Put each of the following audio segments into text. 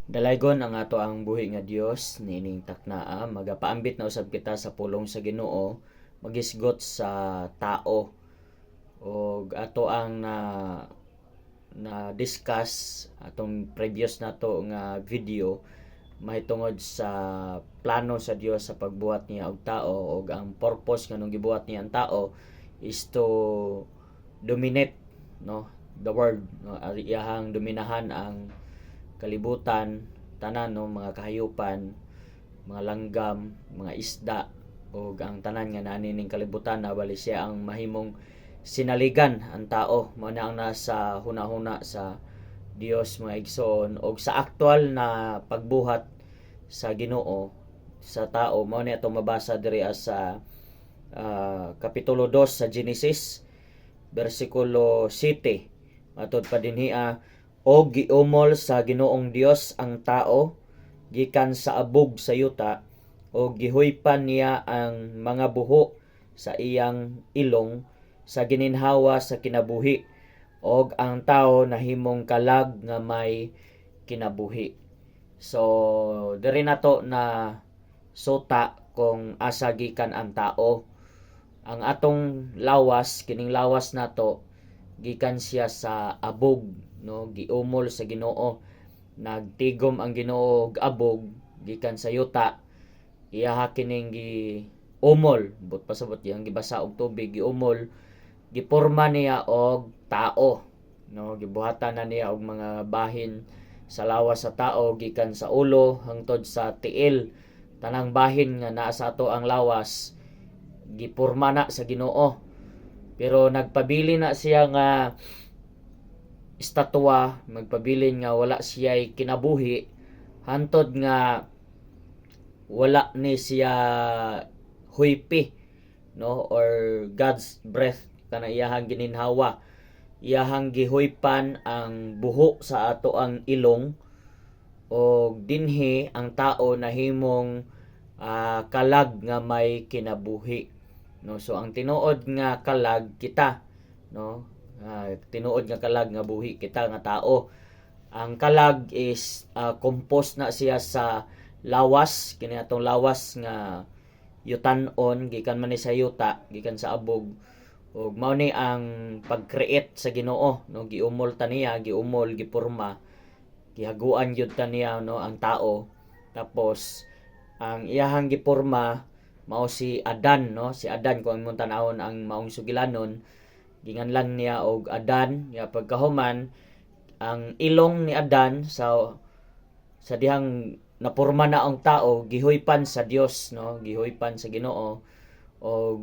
Dalaygon ang ato ang buhi nga Dios niining taknaa magapaambit na usab kita sa pulong sa Ginoo magisgot sa tao og ato ang na discuss atong previous nato nga video mahitungod sa plano sa Dios sa pagbuhat niya og tao og ang purpose nganong gibuhat niya ang tao is to dominate, no, the world, no, iyahang dominahan ang kalibutan, tanan, no, mga kahayupan, mga langgam, mga isda o ang tanan nga nani ning kalibutan na bali siya ang mahimong sinaligan ang tao mao na ang nasa hunahuna sa Dios mga igsoon og sa aktual na pagbuhat sa Ginoo sa tao mao ni atong mabasa diri sa kapitulo 2 sa Genesis bersikulo 7 matod pa dinhi og giumol sa Ginoong Dios ang tao gikan sa abog sa yuta o gihuypan niya ang mga buho sa iyang ilong sa gininhawa sa kinabuhi og ang tao nahimong kalag nga may kinabuhi. So diri nato na suta kung asa gikan ang tao. Ang atong lawas, kining lawas nato gikan siya sa abog, no, giumol sa Ginoo, nagtigom ang Ginoo og abog gikan sa yuta, iyaha kining giumol but pasabot yang gibasa og tubig, giumol, giporma niya og tao, no, gibuhatan na niya og mga bahin sa lawas sa tao gikan sa ulo hangtod sa tiil, tanang bahin nga naa sa ato ang lawas giporma na sa Ginoo. Pero nagpabili na siya nga estatwa, magpabilin nga wala siya'y kinabuhi, hantod nga wala ni siya huypi, no, or God's breath kana iyahang gininhawa, iyahang gihuypan ang buho sa ato ang ilong o dinhi ang tao nahimong kalag nga may kinabuhi, no. So ang tinuod nga kalag kita, no, tinuod nga kalag nga buhi kita nga tao. Ang kalag is composed na siya sa lawas, kini atong lawas nga yutan-on gikan man ni sa yuta, gikan sa abog, ug mao ni ang pag-create sa Ginoo, no, giumol ta niya, giumol, giporma, gihaguan gyud ta niya, no, ang tao. Tapos ang iyahang giporma mao si Adan, no, si Adan kung imong tan-awon ang maong sugilanon, ginganlan niya og Adan, ya pagkahuman ang ilong ni Adan sa dihang naporma na ang tao gihuypan sa Dios, no, gihuypan sa Ginoo og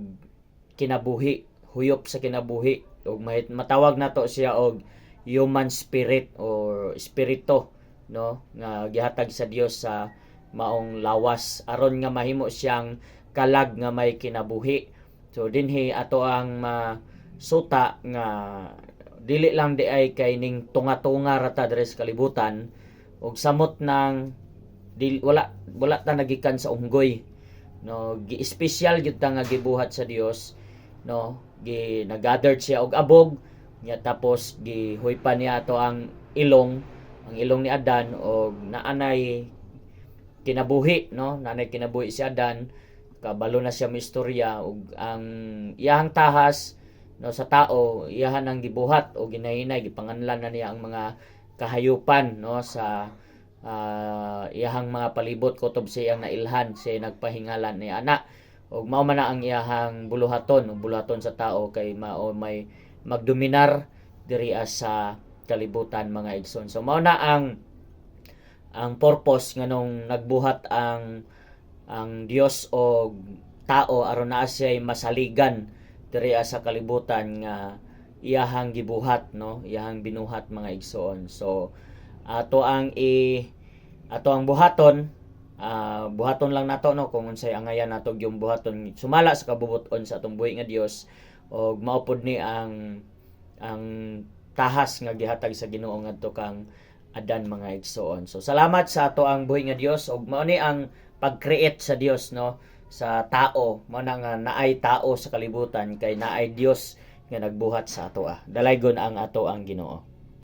kinabuhi, huyop sa kinabuhi, og matawag nato siya og human spirit or espiritu, no, nga gihatag sa Dios sa maong lawas aron nga mahimo siyang kalag nga may kinabuhi. So dinhi ato ang suta nga dili lang di ay kay ning tunga-tunga rata diri sa kalibutan og samot nang wala ta nagikan sa unggoy, no, gi-special gyud ta nga gibuhat sa Dios, no, nagathered siya og abog nya tapos gihuypan niya ato ang ilong ni Adan og naanay kinabuhi, no, naanay kinabuhi si Adan, kabalo na siya istorya ug ang iyahang tahas, no, sa tao iyahan ang gibuhat o ginahinay gipanganlan na niya ang mga kahayupan, no, sa iyahang mga palibot kutob sa iyang nailhan siya nagpahingalan ni ana ug mao man na ang iyahang buluhaton sa tao kay mao may magdominar diri sa kalibutan mga igsoon. So mao na ang purpose nganong nagbuhat ang Dios o tao aron naa siya masaligan diri sa kalibutan nga iyahang gibuhat, no, iyahang binuhat mga igsoon. So ato ang buhaton, buhaton lang nato, no, kung unsay angayan nato yung buhaton sumala sa kabubuton sa atong buhi nga Dios og maupod ni ang tahas nga gihatag sa Ginoo ngadto kang Adan mga igsoon. So salamat sa ato ang buhi nga Dios og mao ni ang pag-create sa Dios, no, sa tao, mao na nga naay tao sa kalibutan kay naay Dios nga nagbuhat sa ato. Dalaygon ang ato ang Ginoo.